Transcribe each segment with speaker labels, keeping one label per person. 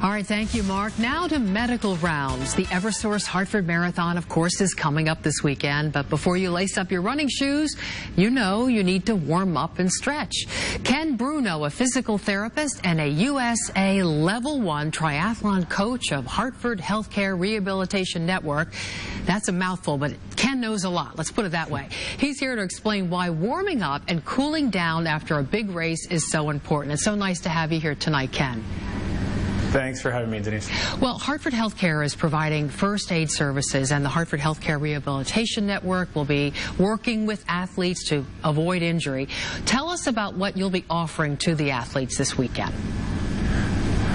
Speaker 1: All right, thank you, Mark. Now to medical rounds. The Eversource Hartford Marathon, of course, is coming up this weekend. But before you lace up your running shoes, you know you need to warm up and stretch. Ken Bruno, a physical therapist and a USA Level 1 triathlon coach of Hartford Healthcare Rehabilitation Network. That's a mouthful, but Ken knows a lot. Let's put it that way. He's here to explain why warming up and cooling down after a big race is so important. It's so nice to have you here tonight, Ken.
Speaker 2: Thanks for having me, Denise.
Speaker 1: Well, Hartford Healthcare is providing first aid services, and the Hartford Healthcare Rehabilitation Network will be working with athletes to avoid injury. Tell us about what you'll be offering to the athletes this weekend.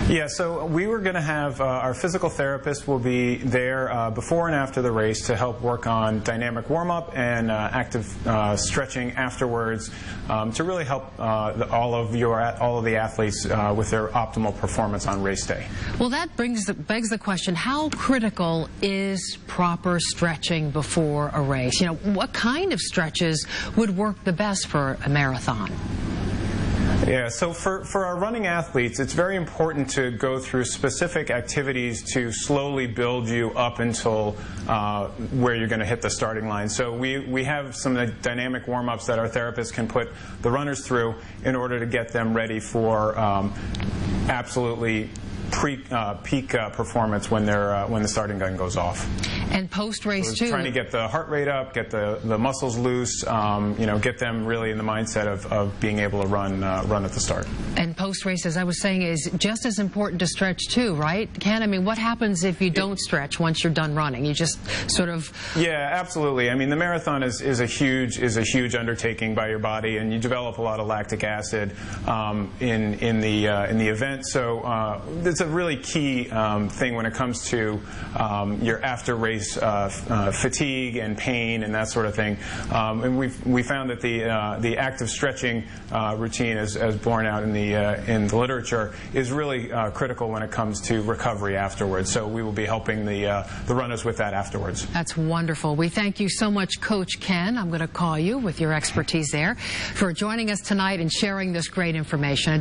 Speaker 2: Yeah, so we were going to have our physical therapist will be there before and after the race to help work on dynamic warm-up and active stretching afterwards to really help all of the athletes with their optimal performance on race day.
Speaker 1: Well, that begs the question: how critical is proper stretching before a race? You know, what kind of stretches would work the best for a marathon?
Speaker 2: Yeah, so for our running athletes, it's very important to go through specific activities to slowly build you up until where you're going to hit the starting line. So we have some dynamic warm-ups that our therapists can put the runners through in order to get them ready for absolutely peak performance when the starting gun goes off.
Speaker 1: And post-race
Speaker 2: so
Speaker 1: too.
Speaker 2: Trying to get the heart rate up, get the muscles loose, you know, get them really in the mindset of being able to run at the start.
Speaker 1: And post-race, as I was saying, is just as important to stretch too, right, Ken? I mean, what happens if you don't stretch once you're done running? You just sort of...
Speaker 2: Yeah, absolutely. I mean, the marathon is a huge undertaking by your body, and you develop a lot of lactic acid in the event. So it's a really key thing when it comes to your after-race fatigue and pain and that sort of thing. And we found that the active stretching routine, as borne out in the literature, is really critical when it comes to recovery afterwards. So we will be helping the runners with that afterwards.
Speaker 1: That's wonderful. We thank you so much, Coach Ken. I'm going to call you with your expertise there for joining us tonight and sharing this great information.